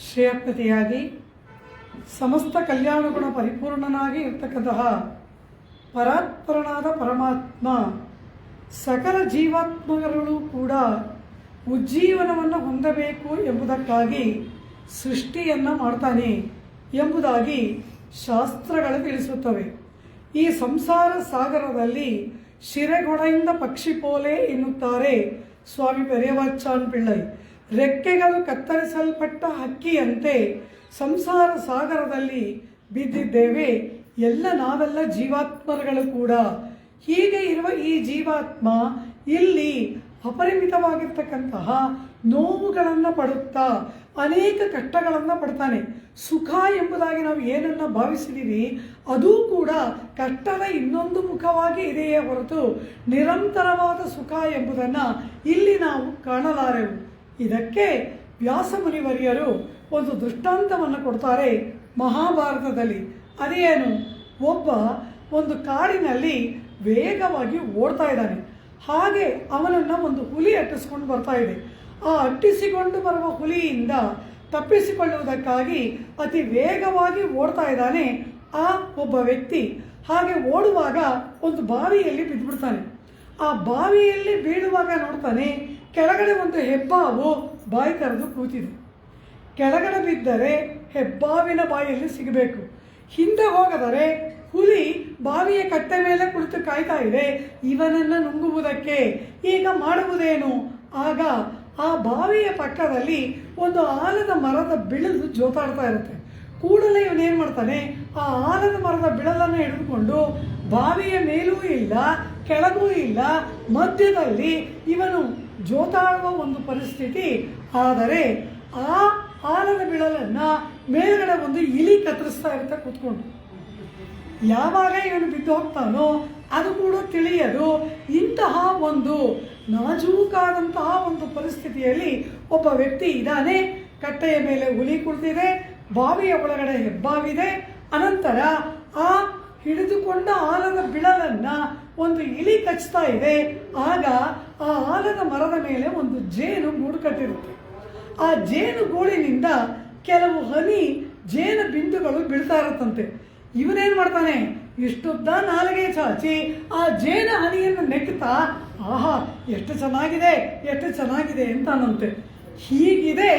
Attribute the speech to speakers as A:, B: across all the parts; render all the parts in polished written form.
A: ಶ್ರೇಯಪ್ರತಿಯಾಗಿ ಸಮಸ್ತ ಕಲ್ಯಾಣ ಗುಣ ಪರಿಪೂರ್ಣನಾಗಿ ಇರ್ತಕ್ಕಂತಹ ಪರಾತ್ಪರನಾದ ಪರಮಾತ್ಮ ಸಕಲ ಜೀವಾತ್ಮಗಳು ಕೂಡ ಉಜ್ಜೀವನವನ್ನು ಹೊಂದಬೇಕು ಎಂಬುದಕ್ಕಾಗಿ ಸೃಷ್ಟಿಯನ್ನು ಮಾಡ್ತಾನೆ ಎಂಬುದಾಗಿ ಶಾಸ್ತ್ರಗಳು ತಿಳಿಸುತ್ತವೆ. ಈ ಸಂಸಾರ ಸಾಗರದಲ್ಲಿ ಶಿರೆಗೊಡೆಯಿಂದ ಪಕ್ಷಿ ಪೋಲೆ ಎನ್ನುತ್ತಾರೆ ಸ್ವಾಮಿ ಪೆರಿಯವಾಚಾನ್ ಪಿಳ್ಳೈ. ರೆಕ್ಕೆಗಳು ಕತ್ತರಿಸಲ್ಪಟ್ಟ ಹಕ್ಕಿಯಂತೆ ಸಂಸಾರ ಸಾಗರದಲ್ಲಿ ಬಿದ್ದಿದ್ದೇವೆ. ನಾವೆಲ್ಲ ಜೀವಾತ್ಮರುಗಳು ಕೂಡ. ಹೀಗೆ ಇರುವ ಈ ಜೀವಾತ್ಮ ಇಲ್ಲಿ ಅಪರಿಮಿತವಾಗಿರ್ತಕ್ಕಂತಹ ನೋವುಗಳನ್ನು ಪಡುತ್ತಾ ಅನೇಕ ಕಷ್ಟಗಳನ್ನು ಪಡ್ತಾನೆ. ಸುಖ ಎಂಬುದಾಗಿ ನಾವು ಏನನ್ನು ಭಾವಿಸಿದ್ದೀವಿ ಅದೂ ಕೂಡ ಕಷ್ಟದ ಇನ್ನೊಂದು ಮುಖವಾಗಿ ಇದೆಯೇ ಹೊರತು ನಿರಂತರವಾದ ಸುಖ ಎಂಬುದನ್ನು ಇಲ್ಲಿ ನಾವು ಕಾಣಲಾರೆವು. ಇದಕ್ಕೆ ವ್ಯಾಸಮುನಿವರಿಯರು ಒಂದು ದೃಷ್ಟಾಂತವನ್ನು ಕೊಡ್ತಾರೆ ಮಹಾಭಾರತದಲ್ಲಿ. ಅದೇನು, ಒಂದು ಕಾಡಿನಲ್ಲಿ ವೇಗವಾಗಿ ಓಡ್ತಾ ಇದ್ದಾನೆ. ಹಾಗೆ ಅವನನ್ನು ಒಂದು ಹುಲಿ ಅಟ್ಟಿಸ್ಕೊಂಡು ಬರ್ತಾ ಇದೆ. ಆ ಅಟ್ಟಿಸಿಕೊಂಡು ಬರುವ ಹುಲಿಯಿಂದ ತಪ್ಪಿಸಿಕೊಳ್ಳುವುದಕ್ಕಾಗಿ ಅತಿ ವೇಗವಾಗಿ ಓಡ್ತಾ ಇದ್ದಾನೆ ಆ ಒಬ್ಬ ವ್ಯಕ್ತಿ. ಹಾಗೆ ಓಡುವಾಗ ಒಂದು ಬಾವಿಯಲ್ಲಿ ಬಿದ್ದುಬಿಡ್ತಾನೆ. ಆ ಬಾವಿಯಲ್ಲಿ ಬೀಳುವಾಗ ನೋಡ್ತಾನೆ, ಕೆಳಗಡೆ ಒಂದು ಹೆಬ್ಬಾವು ಬಾಯಿ ತೆರೆದು ಕೂತಿದೆ. ಕೆಳಗಡೆ ಬಿದ್ದರೆ ಹೆಬ್ಬಾವಿನ ಬಾಯಲ್ಲಿ ಸಿಗಬೇಕು, ಹಿಂದೆ ಹೋಗದರೆ ಹುಲಿ ಬಾವಿಯ ಕಟ್ಟೆ ಮೇಲೆ ಕುಳಿತು ಕಾಯ್ತಾ ಇದೆ ಇವನನ್ನು ನುಂಗುವುದಕ್ಕೆ. ಈಗ ಮಾಡುವುದೇನು? ಆಗ ಆ ಬಾವಿಯ ಪಕ್ಕದಲ್ಲಿ ಒಂದು ಆಲದ ಮರದ ಬಿಳಲು ಜೋತಾಡ್ತಾ ಇರುತ್ತೆ. ಕೂಡಲೇ ಇವನೇನು ಮಾಡ್ತಾನೆ, ಆ ಆಲದ ಮರದ ಬಿಳಲನ್ನು ಹಿಡಿದುಕೊಂಡು ಬಾವಿಯ ಮೇಲೂ ಇಲ್ಲ ಕೆಳಗೂ ಇಲ್ಲ ಮಧ್ಯದಲ್ಲಿ ಇವನು ಜೋತಾಡುವ ಒಂದು ಪರಿಸ್ಥಿತಿ. ಆದರೆ ಆ ಆಲದ ಬಿಳಲನ್ನು ಮೇಲ್ಗಡೆ ಒಂದು ಇಲಿ ಕತ್ತರಿಸ್ತಾ ಇರುತ್ತೆ ಕೂತ್ಕೊಂಡು. ಯಾವಾಗ ಇವನು ಬಿದ್ದು ಹೋಗ್ತಾನೋ ಅದು ಕೂಡ ತಿಳಿಯದು. ಇಂತಹ ಒಂದು ನಾಜೂಕಾದಂತಹ ಒಂದು ಪರಿಸ್ಥಿತಿಯಲ್ಲಿ ಒಬ್ಬ ವ್ಯಕ್ತಿ ಇದ್ದಾನೆ. ಕಟ್ಟೆಯ ಮೇಲೆ ಹುಲಿ ಕುಳಿತಿದೆ, ಬಾವಿಯ ಒಳಗಡೆ ಹೆಬ್ಬಾವಿದೆ. ಅನಂತರ ಆ ಹಿಡಿದುಕೊಂಡ ಆಲದ ಬಿಳಲನ್ನು ಒಂದು ಇಲಿ ಕಚ್ತಾ ಇದೆ. ಆಗ ಆ ಆಲದ ಮರದ ಮೇಲೆ ಒಂದು ಜೇನು ಗೂಡು ಕಟ್ಟಿರುತ್ತೆ. ಆ ಜೇನು ಗೂಡಿನಿಂದ ಕೆಲವು ಹನಿ ಜೇನು ಬಿಂದುಗಳು ಬೀಳ್ತಾ ಇರುತ್ತಂತೆ. ಇವನೇನು ಮಾಡ್ತಾನೆ, ಇಷ್ಟುದ್ದ ನಾಲಿಗೆ ಚಾಚಿ ಆ ಜೇನು ಹನಿಯನ್ನು ನೆಕ್ತಾ ಆಹಾ ಎಷ್ಟು ಚೆನ್ನಾಗಿದೆ ಎಷ್ಟು ಚೆನ್ನಾಗಿದೆ ಅಂತಾನಂತೆ. ಹೀಗಿದೆ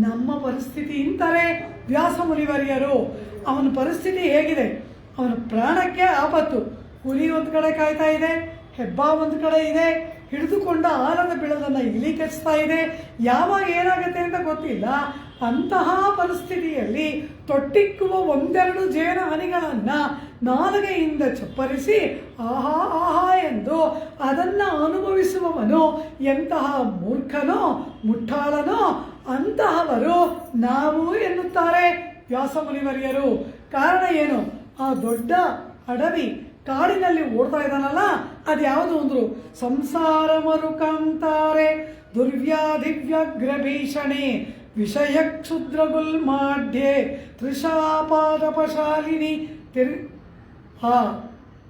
A: ನಮ್ಮ ಪರಿಸ್ಥಿತಿ ಅಂತಾರೆ ವ್ಯಾಸಮುನಿವರಿಯರು. ಅವನ ಪರಿಸ್ಥಿತಿ ಹೇಗಿದೆ? ಅವನ ಪ್ರಾಣಕ್ಕೆ ಆಪತ್ತು. ಹುಲಿ ಒಂದು ಕಡೆ ಕಾಯ್ತಾ ಇದೆ, ಹೆಬ್ಬಾ ಒಂದು ಕಡೆ ಇದೆ, ಹಿಡಿದುಕೊಂಡ ಆಲದ ಬಿಳದನ್ನು ಇಲಿ ಕಚ್ತಾ ಇದೆ. ಯಾವಾಗ ಏನಾಗುತ್ತೆ ಅಂತ ಗೊತ್ತಿಲ್ಲ. ಅಂತಹ ಪರಿಸ್ಥಿತಿಯಲ್ಲಿ ತೊಟ್ಟಿಕ್ಕುವ ಒಂದೆರಡು ಜೇನು ಹನಿಗಳನ್ನು ನಾಲಿಗೆಯಿಂದ ಚಪ್ಪರಿಸಿ ಆಹಾ ಆಹಾ ಎಂದು ಅದನ್ನು ಅನುಭವಿಸುವವನು ಎಂತಹ ಮೂರ್ಖನೋ ಮುಠಾಳನೋ ಅಂತಹವರು ನಾವು ಎನ್ನುತ್ತಾರೆ ವ್ಯಾಸಮುನಿವರಿಯರು. ಕಾರಣ ಏನು? ಆ ದೊಡ್ಡ ಅಡವಿ ಕಾಡಿನಲ್ಲಿ ಓಡ್ತಾ ಇದ್ದಾನಲ್ಲ, ಅದು ಯಾವುದು ಅಂದ್ರು ಸಂಸಾರ ಮರುಕಾಂತಾರೆ ದುರ್ವ್ಯಾಧಿವ್ಯಗ್ರಭೀಷಣೆ ವಿಷಯ ಕ್ಷುದ್ರಗುಲ್ಮಾಢ್ಯೆ ತ್ರಿಷಾಪಾದಪಶಾಲಿನಿ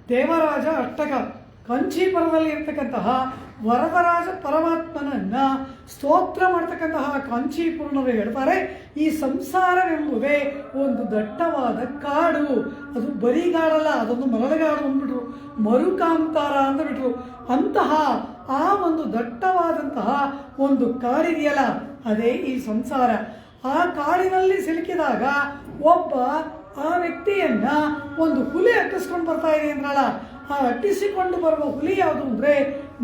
A: ದೇವರಾಜ ಅಷ್ಟಕ ಕಾಂಚೀಪುರದಲ್ಲಿ ಇರ್ತಕ್ಕಂತಹ ವರದರಾಜ ಪರಮಾತ್ಮನನ್ನು ಸ್ತೋತ್ರ ಮಾಡ್ತಕ್ಕಂತಹ ಕಾಂಚೀಪುರನವರು ಹೇಳ್ತಾರೆ, ಈ ಸಂಸಾರವೆಂಬುದೇ ಒಂದು ದಟ್ಟವಾದ ಕಾಡು. ಅದು ಬರಿಗಾಡಲ್ಲ, ಅದೊಂದು ಮರಳುಗಾಡು ಅಂದ್ಬಿಟ್ರು, ಮರುಕಾಂತಾರ ಅಂದ್ಬಿಟ್ರು. ಅಂತಹ ಆ ಒಂದು ದಟ್ಟವಾದಂತಹ ಒಂದು ಕಾಡಿದೆಯಲ್ಲ ಅದೇ ಈ ಸಂಸಾರ. ಆ ಕಾಡಿನಲ್ಲಿ ಸಿಲುಕಿದಾಗ ಒಬ್ಬ ಆ ವ್ಯಕ್ತಿಯನ್ನ ಒಂದು ಹುಲಿ ಅಟ್ಟಿಸ್ಕೊಂಡು ಬರ್ತಾ ಇದೆ ಅಂದ್ರಲ್ಲ, ಆ ಅಟ್ಟಿಸಿಕೊಂಡು ಬರುವ ಹುಲಿ ಯಾವುದು ಅಂದರೆ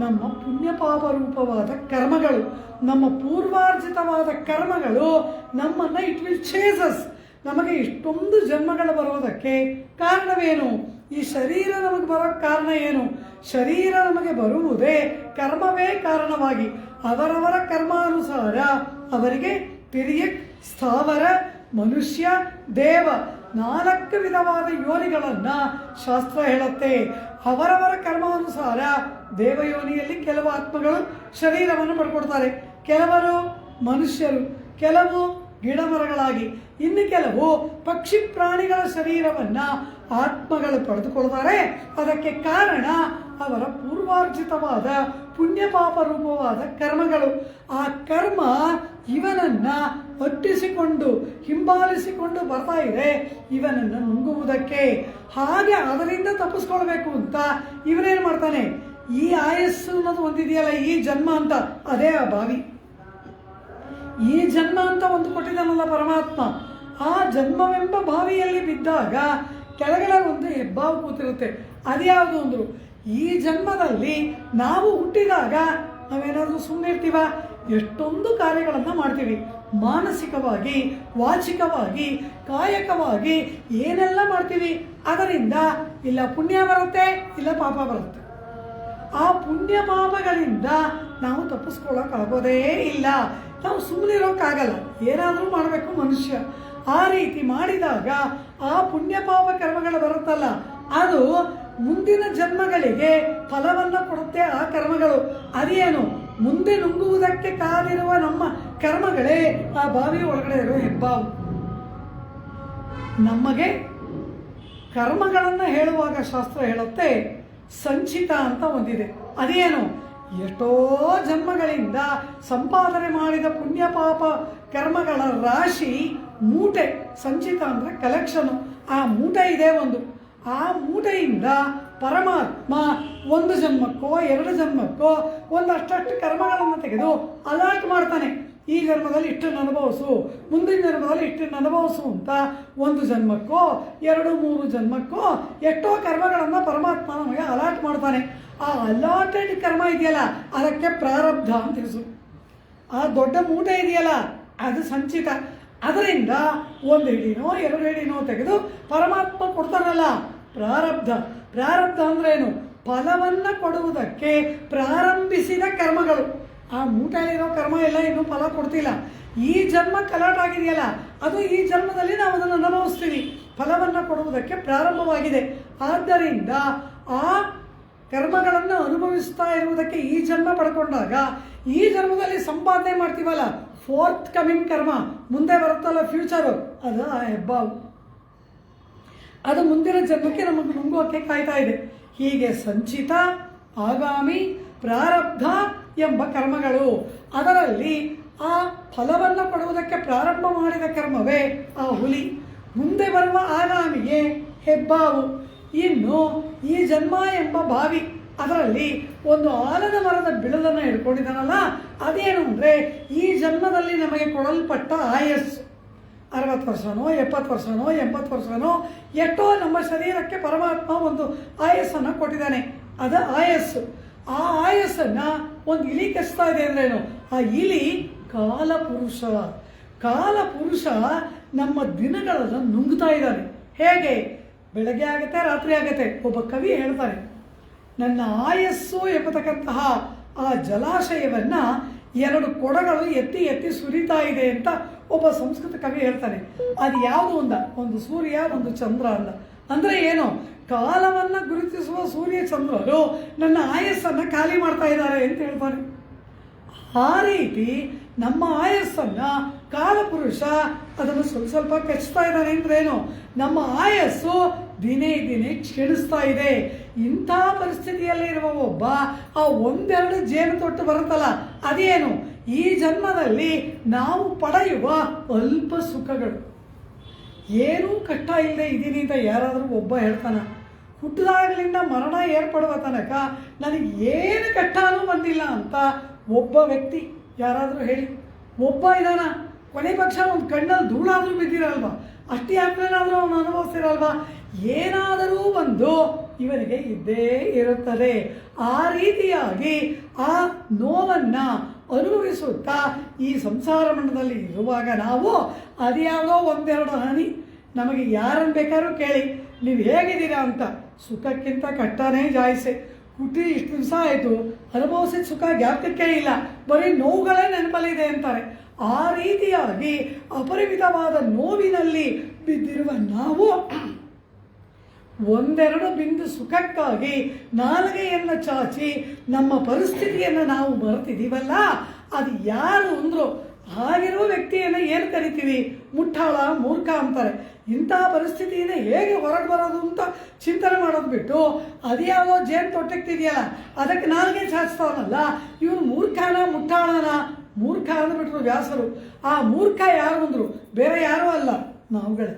A: ನಮ್ಮ ಪುಣ್ಯಪಾಪ ರೂಪವಾದ ಕರ್ಮಗಳು, ನಮ್ಮ ಪೂರ್ವಾರ್ಜಿತವಾದ ಕರ್ಮಗಳು ನಮ್ಮನ್ನು ಇಟ್ ವಿಲ್ ಚೇಸಸ್. ನಮಗೆ ಇಷ್ಟೊಂದು ಜನ್ಮಗಳು ಬರೋದಕ್ಕೆ ಕಾರಣವೇನು? ಈ ಶರೀರ ನಮಗೆ ಬರೋಕ್ಕೆ ಕಾರಣ ಏನು? ಶರೀರ ನಮಗೆ ಬರುವುದೇ ಕರ್ಮವೇ ಕಾರಣವಾಗಿ. ಅವರವರ ಕರ್ಮಾನುಸಾರ ಅವರಿಗೆ ತಿರಿಯಕ್ ಸ್ಥಾವರ ಮನುಷ್ಯ ದೇವ 4 ವಿಧವಾದ ಯೋನಿಗಳನ್ನು ಶಾಸ್ತ್ರ ಹೇಳುತ್ತೆ. ಅವರವರ ಕರ್ಮಾನುಸಾರ ದೇವಯೋನಿಯಲ್ಲಿ ಕೆಲವು ಆತ್ಮಗಳು ಶರೀರವನ್ನು ಪಡ್ಕೊಡ್ತಾರೆ, ಕೆಲವರು ಮನುಷ್ಯರು, ಕೆಲವು ಗಿಡಮರಗಳಾಗಿ, ಇನ್ನು ಕೆಲವು ಪಕ್ಷಿ ಪ್ರಾಣಿಗಳ ಶರೀರವನ್ನು ಆತ್ಮಗಳು ಪಡೆದುಕೊಳ್ತಾರೆ. ಅದಕ್ಕೆ ಕಾರಣ ಅವರ ಪೂರ್ವಾರ್ಜಿತವಾದ ಪುಣ್ಯಪಾಪ ರೂಪವಾದ ಕರ್ಮಗಳು. ಆ ಕರ್ಮ ಇವನನ್ನ ಅಟ್ಟಿಸಿಕೊಂಡು ಹಿಂಬಾಲಿಸಿಕೊಂಡು ಬರ್ತಾ ಇದೆ ಇವನನ್ನು ನುಂಗುವುದಕ್ಕೆ. ಹಾಗೆ ಅದರಿಂದ ತಪ್ಪಿಸ್ಕೊಳ್ಬೇಕು ಅಂತ ಇವನೇನು ಮಾಡ್ತಾನೆ, ಈ ಆಯಸ್ಸು ಅನ್ನೋದು ಒಂದಿದೆಯಲ್ಲ, ಈ ಜನ್ಮ ಅಂತ, ಅದೇ ಆ ಬಾವಿ. ಈ ಜನ್ಮ ಅಂತ ಒಂದು ಕೊಟ್ಟಿದ್ದಾನಲ್ಲ ಪರಮಾತ್ಮ, ಆ ಜನ್ಮವೆಂಬ ಬಾವಿಯಲ್ಲಿ ಬಿದ್ದಾಗ ಕೆಳಗಡೆ ಒಂದು ಹೆಬ್ಬಾವು ಕೂತಿರುತ್ತೆ. ಅದ್ಯಾವುದು ಅಂದರು, ಈ ಜನ್ಮದಲ್ಲಿ ನಾವು ಹುಟ್ಟಿದಾಗ ನಾವೇನಾದರೂ ಸುಮ್ಮನೆ ಇರ್ತೀವ? ಎಷ್ಟೊಂದು ಕಾರ್ಯಗಳನ್ನು ಮಾಡ್ತೀವಿ, ಮಾನಸಿಕವಾಗಿ, ವಾಚಿಕವಾಗಿ, ಕಾಯಕವಾಗಿ ಏನೆಲ್ಲ ಮಾಡ್ತೀವಿ. ಅದರಿಂದ ಇಲ್ಲ ಪುಣ್ಯ ಬರುತ್ತೆ, ಇಲ್ಲ ಪಾಪ ಬರುತ್ತೆ. ಆ ಪುಣ್ಯ ಪಾಪಗಳಿಂದ ನಾವು ತಪ್ಪಿಸ್ಕೊಳ್ಳೋಕ್ಕಾಗೋದೇ ಇಲ್ಲ. ನಾವು ಸುಮ್ಮನೆ ಇರೋಕ್ಕಾಗಲ್ಲ, ಏನಾದರೂ ಮಾಡಬೇಕು ಮನುಷ್ಯ. ಆ ರೀತಿ ಮಾಡಿದಾಗ ಆ ಪುಣ್ಯ ಪಾಪ ಕರ್ಮಗಳು ಬರುತ್ತಲ್ಲ, ಅದು ಮುಂದಿನ ಜನ್ಮಗಳಿಗೆ ಫಲವನ್ನು ಕೊಡುತ್ತೆ. ಆ ಕರ್ಮಗಳು ಅದೇನು, ಮುಂದೆ ನುಂಗುವುದಕ್ಕೆ ಕಾದಿರುವ ನಮ್ಮ ಕರ್ಮಗಳೇ ಆ ಬಾವಿ ಒಳಗಡೆ ಇರೋ ಹೆಬ್ಬಾವು. ನಮಗೆ ಕರ್ಮಗಳನ್ನು ಹೇಳುವಾಗ ಶಾಸ್ತ್ರ ಹೇಳುತ್ತೆ, ಸಂಚಿತ ಅಂತ ಒಂದಿದೆ. ಅದೇನು, ಎಷ್ಟೋ ಜನ್ಮಗಳಿಂದ ಸಂಪಾದನೆ ಮಾಡಿದ ಪುಣ್ಯ ಪಾಪ ಕರ್ಮಗಳ ರಾಶಿ ಮೂಟೆ. ಸಂಚಿತ ಅಂದರೆ ಕಲೆಕ್ಷನು. ಆ ಮೂಟೆ ಇದೆ ಒಂದು. ಆ ಮೂಟೆಯಿಂದ ಪರಮಾತ್ಮ ಒಂದು ಜನ್ಮಕ್ಕೋ ಎರಡು ಜನ್ಮಕ್ಕೋ ಒಂದಷ್ಟು ಕರ್ಮಗಳನ್ನು ತೆಗೆದು ಅಲಾಟ್ ಮಾಡ್ತಾನೆ. ಈ ಜನ್ಮದಲ್ಲಿ ಇಷ್ಟನ್ನು ಅನುಭವಿಸು, ಮುಂದಿನ ಜನ್ಮದಲ್ಲಿ ಇಷ್ಟನ್ನು ಅನುಭವಿಸು ಅಂತ ಒಂದು ಜನ್ಮಕ್ಕೋ ಎರಡು ಮೂರು ಜನ್ಮಕ್ಕೋ ಎಷ್ಟೋ ಕರ್ಮಗಳನ್ನು ಪರಮಾತ್ಮ ನಮಗೆ ಅಲಾಟ್ ಮಾಡ್ತಾನೆ. ಆ ಅಲಾಟೆಡ್ ಕರ್ಮ ಇದೆಯಲ್ಲ, ಅದಕ್ಕೆ ಪ್ರಾರಬ್ಧ ಅಂತ ಹೆಸರು. ಆ ದೊಡ್ಡ ಮೂಟೆ ಇದೆಯಲ್ಲ, ಅದು ಸಂಚಿತ. ಅದರಿಂದ ಒಂದು ಹಿಡಿನೋ ಎರಡು ಹಿಡಿನೋ ತೆಗೆದು ಪರಮಾತ್ಮ ಕೊಡ್ತಾನಲ್ಲ, ಪ್ರಾರಬ್ಧ. ಪ್ರಾರಬ್ಧ ಅಂದ್ರೇನು, ಫಲವನ್ನು ಕೊಡುವುದಕ್ಕೆ ಪ್ರಾರಂಭಿಸಿದ ಕರ್ಮಗಳು. ಆ ಮೂಟೆಯಲ್ಲಿರೋ ಕರ್ಮ ಎಲ್ಲ ಇನ್ನೂ ಫಲ ಕೊಡ್ತಿಲ್ಲ. ಈ ಜನ್ಮ ಕಲಾಟ ಆಗಿದೆಯಲ್ಲ, ಅದು ಈ ಜನ್ಮದಲ್ಲಿ ನಾವು ಅದನ್ನು ಅನುಭವಿಸ್ತೀವಿ. ಫಲವನ್ನು ಕೊಡುವುದಕ್ಕೆ ಪ್ರಾರಂಭವಾಗಿದೆ. ಆದ್ದರಿಂದ ಆ ಕರ್ಮಗಳನ್ನು ಅನುಭವಿಸ್ತಾ ಇರುವುದಕ್ಕೆ ಈ ಜನ್ಮ ಪಡ್ಕೊಂಡಾಗ ಈ ಜನ್ಮದಲ್ಲಿ ಸಂಪಾದನೆ ಮಾಡ್ತೀವಲ್ಲ, ಫೋರ್ತ್ ಕಮಿಂಗ್ ಕರ್ಮ ಮುಂದೆ ಬರುತ್ತಲ್ಲ ಫ್ಯೂಚರು, ಅದು ಆ ಹೆಬ್ಬಾವು. ಅದು ಮುಂದಿನ ಜನ್ಮಕ್ಕೆ ನಮಗೆ ನುಂಗೋಕ್ಕೆ ಕಾಯ್ತಾ ಇದೆ. ಹೀಗೆ ಸಂಚಿತ, ಆಗಾಮಿ, ಪ್ರಾರಬ್ಧ ಎಂಬ ಕರ್ಮಗಳು. ಅದರಲ್ಲಿ ಆ ಫಲವನ್ನು ಕೊಡುವುದಕ್ಕೆ ಪ್ರಾರಂಭ ಮಾಡಿದ ಕರ್ಮವೇ ಆ ಹುಲಿ. ಮುಂದೆ ಬರುವ ಆಗಾಮಿಗೆ ಹೆಬ್ಬಾವು. ಇನ್ನು ಈ ಜನ್ಮ ಎಂಬ ಬಾವಿ, ಅದರಲ್ಲಿ ಒಂದು ಆಲದ ಮರದ ಬಿಳದನ್ನು ಹಿಡ್ಕೊಂಡಿದ್ದಾನಲ್ಲ, ಅದೇನು ಅಂದರೆ ಈ ಜನ್ಮದಲ್ಲಿ ನಮಗೆ ಕೊಡಲ್ಪಟ್ಟ ಆಯಸ್ಸು. 60 ವರ್ಷನೋ 70 ವರ್ಷನೋ 80 ವರ್ಷನೋ ಎಷ್ಟೋ ನಮ್ಮ ಶರೀರಕ್ಕೆ ಪರಮಾತ್ಮ ಒಂದು ಆಯಸ್ಸನ್ನು ಕೊಟ್ಟಿದ್ದಾನೆ. ಅದು ಆಯಸ್ಸು. ಆ ಆಯಸ್ಸನ್ನು ಒಂದು ಇಲಿ ಕಚ್ತಾ ಇದೆ ಅಂದ್ರೇನು, ಆ ಇಲಿ ಕಾಲಪುರುಷ. ಕಾಲಪುರುಷ ನಮ್ಮ ದಿನಗಳನ್ನು ನುಂಗ್ತಾ ಇದ್ದಾನೆ. ಹೇಗೆ? ಬೆಳಗ್ಗೆ ಆಗುತ್ತೆ, ರಾತ್ರಿ ಆಗುತ್ತೆ. ಒಬ್ಬ ಕವಿ ಹೇಳ್ತಾನೆ, ನನ್ನ ಆಯಸ್ಸು ಎಂಬತಕ್ಕಂತಹ ಆ ಜಲಾಶಯವನ್ನು 2 ಕೊಡಗಳು ಎತ್ತಿ ಎತ್ತಿ ಸುರಿತಾ ಇದೆ ಅಂತ ಒಬ್ಬ ಸಂಸ್ಕೃತ ಕವಿ ಹೇಳ್ತಾನೆ. ಅದು ಯಾವುದು ಅಂದ, ಒಂದು ಸೂರ್ಯ ಒಂದು ಚಂದ್ರ ಅಂದ. ಅಂದರೆ ಏನು, ಕಾಲವನ್ನು ಗುರುತಿಸುವ ಸೂರ್ಯ ಚಂದ್ರರು ನನ್ನ ಆಯಸ್ಸನ್ನು ಖಾಲಿ ಮಾಡ್ತಾ ಇದ್ದಾರೆ ಅಂತ ಹೇಳ್ತಾನೆ. ಆ ರೀತಿ ನಮ್ಮ ಆಯಸ್ಸನ್ನು ಕಾಲಪುರುಷ ಅದನ್ನು ಸ್ವಲ್ಪ ಸ್ವಲ್ಪ ಕಚ್ತಾ ಇದ್ದಾನೆ ಅಂದ್ರೇನು, ನಮ್ಮ ಆಯಸ್ಸು ದಿನೇ ದಿನೇ ಕ್ಷೀಣಿಸ್ತಾ ಇದೆ. ಇಂಥ ಪರಿಸ್ಥಿತಿಯಲ್ಲಿರುವ ಒಬ್ಬ ಆ ಒಂದೆರಡು ಜೇನು ತೊಟ್ಟು ಬರುತ್ತಲ್ಲ, ಅದೇನು, ಈ ಜನ್ಮದಲ್ಲಿ ನಾವು ಪಡೆಯುವ ಅಲ್ಪ ಸುಖಗಳು. ಏನೂ ಕಷ್ಟ ಇಲ್ಲದೆ ಇದ್ದೀನಿ ಅಂತ ಯಾರಾದರೂ ಒಬ್ಬ ಹೇಳ್ತಾನ? ಹುಟ್ಟಿದಾಗಲಿಂದ ಮರಣ ಏರ್ಪಡುವ ತನಕ ನನಗೆ ಏನು ಕಷ್ಟನೂ ಬಂದಿಲ್ಲ ಅಂತ ಒಬ್ಬ ವ್ಯಕ್ತಿ ಯಾರಾದರೂ ಹೇಳಿ? ಒಬ್ಬ ಇದಾನ? ಕೊನೆ ಪಕ್ಷ ಒಂದು ಕಣ್ಣಲ್ಲಿ ಧೂಳಾದರೂ ಬಿದ್ದಿರಲ್ವ? ಅಷ್ಟೇ ಯಾಕೇನಾದರೂ ಅವನು ಅನುಭವಿಸಿರಲ್ವ? ಏನಾದರೂ ಒಂದು ಇವನಿಗೆ ಇದ್ದೇ ಇರುತ್ತದೆ. ಆ ರೀತಿಯಾಗಿ ಆ ನೋವನ್ನು ಅನುಭವಿಸುತ್ತಾ ಈ ಸಂಸಾರ ಮಂಡಲದಲ್ಲಿ ಇರುವಾಗ ನಾವು ಅದ್ಯಾವುದೋ ಒಂದೆರಡು ಹನಿ, ನಮಗೆ ಯಾರನ್ನು ಬೇಕಾದ್ರೂ ಕೇಳಿ ನೀವು ಹೇಗಿದ್ದೀರಾ ಅಂತ, ಸುಖಕ್ಕಿಂತ ಕಷ್ಟನೇ ಜಾಯಿಸೆ. ಹುಟ್ಟಿ ಇಷ್ಟು ದಿವಸ ಆಯಿತು, ಅನುಭವಿಸಿದ ಸುಖ ಜ್ಞಾಪಕಕ್ಕೆ ಇಲ್ಲ, ಬರೀ ನೋವುಗಳೇ ನೆನಪಲ್ಲಿದೆ ಅಂತಾರೆ. ಆ ರೀತಿಯಾಗಿ ಅಪರಿಮಿತವಾದ ನೋವಿನಲ್ಲಿ ಬಿದ್ದಿರುವ ನಾವು ಒಂದೆರಡು ಬಿಂದು ಸುಖಕ್ಕಾಗಿ ನಾಲಿಗೆಯನ್ನು ಚಾಚಿ ನಮ್ಮ ಪರಿಸ್ಥಿತಿಯನ್ನು ನಾವು ಮರೆತಿದ್ದೀವಲ್ಲ, ಅದು ಯಾರು ಅಂದರು ಹಾಗಿರುವ ವ್ಯಕ್ತಿಯನ್ನು ಏನು ಕರಿತೀವಿ? ಮುಟ್ಟಾಳ, ಮೂರ್ಖ ಅಂತಾರೆ. ಇಂಥ ಪರಿಸ್ಥಿತಿಯಿಂದ ಹೇಗೆ ಹೊರಗೆ ಬರೋದು ಅಂತ ಚಿಂತನೆ ಮಾಡೋದು ಬಿಟ್ಟು ಅದ್ಯಾವುದೋ ಜೇನು ತೊಟ್ಟಿಕ್ತಿದೆಯಲ್ಲ ಅದಕ್ಕೆ ನಾಲ್ಗೆ ಚಾಚ್ತಾವನಲ್ಲ, ಇವನು ಮೂರ್ಖನ ಮುಟ್ಟಾಳನ ಮೂರ್ಖ ಅಂದ್ಬಿಟ್ರು ವ್ಯಾಸರು. ಆ ಮೂರ್ಖ ಯಾರು ಅಂದರು? ಬೇರೆ ಯಾರೂ ಅಲ್ಲ, ನಾವುಗಳೇ.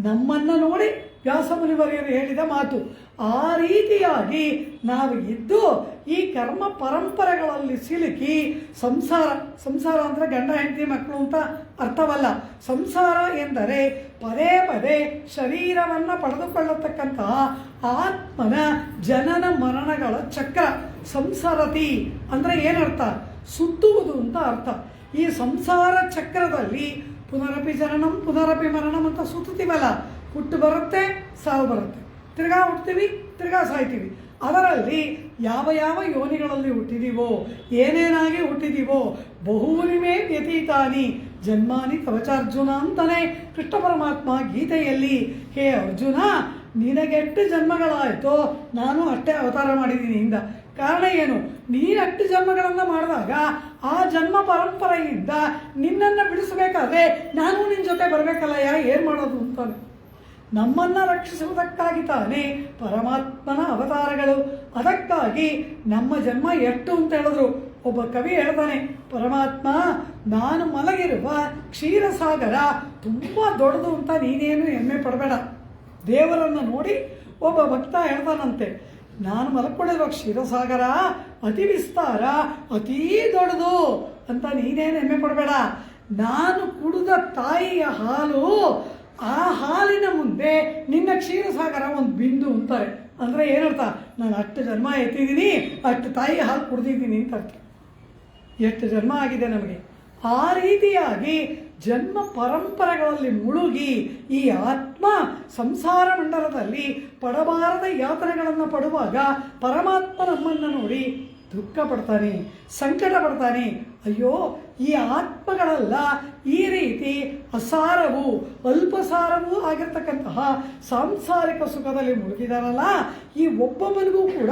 A: ನಮ್ಮನ್ನು ನೋಡಿ ವ್ಯಾಸಮುನಿವರೆಯರು ಹೇಳಿದ ಮಾತು. ಆ ರೀತಿಯಾಗಿ ನಾವು ಇದ್ದು ಈ ಕರ್ಮ ಪರಂಪರೆಗಳಲ್ಲಿ ಸಿಲುಕಿ ಸಂಸಾರ ಅಂದರೆ ಗಂಡ ಹೆಂಡತಿ ಮಕ್ಕಳು ಅಂತ ಅರ್ಥವಲ್ಲ. ಸಂಸಾರ ಎಂದರೆ ಪದೇ ಪದೇ ಶರೀರವನ್ನು ಪಡೆದುಕೊಳ್ಳತಕ್ಕಂತಹ ಆತ್ಮನ ಜನನ ಮರಣಗಳ ಚಕ್ರ. ಸಂಸಾರತಿ ಅಂದರೆ ಏನರ್ಥ? ಸುತ್ತುವುದು ಅಂತ ಅರ್ಥ. ಈ ಸಂಸಾರ ಚಕ್ರದಲ್ಲಿ ಪುನರಪಿ ಜನನಂ ಪುನರಪಿ ಮರಣಂ ಅಂತ ಸುತ್ತುತ್ತೀವಲ್ಲ. ಹುಟ್ಟು ಬರುತ್ತೆ, ಸಾವು ಬರುತ್ತೆ, ತಿರ್ಗಾ ಹುಟ್ತೀವಿ, ತಿರ್ಗಾ ಸಾಯ್ತೀವಿ. ಅದರಲ್ಲಿ ಯಾವ ಯಾವ ಯೋನಿಗಳಲ್ಲಿ ಹುಟ್ಟಿದೀವೋ, ಏನೇನಾಗಿ ಹುಟ್ಟಿದೀವೋ, ಬಹೂನಿಮೇ ವ್ಯತೀತಾನಿ ಜನ್ಮಾನಿ ಕವಚಾರ್ಜುನ ಅಂತಾನೆ ಕೃಷ್ಣ ಪರಮಾತ್ಮ ಗೀತೆಯಲ್ಲಿ. ಹೇ ಅರ್ಜುನ, ನಿನಗೆಷ್ಟು ಜನ್ಮಗಳಾಯಿತೋ ನಾನು ಅಷ್ಟೇ ಅವತಾರ ಮಾಡಿದ್ದೀನಿ ಇಂದ. ಕಾರಣ ಏನು? ನೀನು 8 ಜನ್ಮಗಳನ್ನು ಮಾಡಿದಾಗ ಆ ಜನ್ಮ ಪರಂಪರೆಯಿಂದ ನಿನ್ನನ್ನು ಬಿಡಿಸಬೇಕಾದ್ರೆ ನಾನು ನಿನ್ನ ಜೊತೆ ಬರಬೇಕಲ್ಲಯ್ಯ, ಏನು ಮಾಡೋದು ಅಂತಾನೆ. ನಮ್ಮನ್ನು ರಕ್ಷಿಸುವುದಕ್ಕಾಗಿ ತಾನೇ ಪರಮಾತ್ಮನ ಅವತಾರಗಳು. ಅದಕ್ಕಾಗಿ ನಮ್ಮ ಜನ್ಮ ಎಷ್ಟು ಅಂತ ಹೇಳಿದ್ರು. ಒಬ್ಬ ಕವಿ ಹೇಳ್ತಾನೆ, ಪರಮಾತ್ಮ ನಾನು ಮಲಗಿರುವ ಕ್ಷೀರಸಾಗರ ತುಂಬ ದೊಡ್ಡದು ಅಂತ ನೀನೇನು ಹೆಮ್ಮೆ ಪಡಬೇಡ. ದೇವರನ್ನು ನೋಡಿ ಒಬ್ಬ ಭಕ್ತ ಹೇಳ್ತಾನಂತೆ, ನಾನು ಮಲ್ಕೊಂಡಿರುವ ಕ್ಷೀರಸಾಗರ ಅತಿ ವಿಸ್ತಾರ, ಅತೀ ದೊಡ್ಡದು ಅಂತ ನೀನೇನು ಹೆಮ್ಮೆ ಪಡಬೇಡ. ನಾನು ಕುಡಿದ ತಾಯಿಯ ಹಾಲು, ಆ ಹಾಲಿನ ಮುಂದೆ ನಿನ್ನ ಕ್ಷೀರಸಾಗರ ಒಂದು ಬಿಂದು ಅಂತಾರೆ. ಅಂದರೆ ಏನರ್ಥ? ನಾನು 8 ಜನ್ಮ ಎತ್ತಿದ್ದೀನಿ, 8 ತಾಯಿ ಹಾಲು ಕುಡ್ದಿದ್ದೀನಿ ಅಂತ ಅರ್ಥ. ಎಷ್ಟು ಜನ್ಮ ಆಗಿದೆ ನಮಗೆ. ಆ ರೀತಿಯಾಗಿ ಜನ್ಮ ಪರಂಪರೆಗಳಲ್ಲಿ ಮುಳುಗಿ ಈ ಆತ್ಮ ಸಂಸಾರ ಮಂಡಲದಲ್ಲಿ ಪಡಬಾರದ ಯಾತನೆಗಳನ್ನು ಪಡುವಾಗ ಪರಮಾತ್ಮ ನಮ್ಮನ್ನು ನೋಡಿ ದುಃಖ ಪಡ್ತಾನೆ, ಸಂಕಟ ಪಡ್ತಾನೆ. ಅಯ್ಯೋ, ಈ ಆತ್ಮಗಳೆಲ್ಲ ಈ ರೀತಿ ಅಸಾರವೂ ಅಲ್ಪಸಾರವೂ ಆಗಿರ್ತಕ್ಕಂತಹ ಸಾಂಸಾರಿಕ ಸುಖದಲ್ಲಿ ಮುಳುಗಿದಾರಲ್ಲ, ಈ ಒಬ್ಬೊಬ್ಬನಿಗೂ ಕೂಡ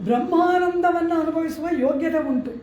A: ಬ್ರಹ್ಮಾನಂದವನ್ನು ಅನುಭವಿಸುವ ಯೋಗ್ಯತೆ ಉಂಟು.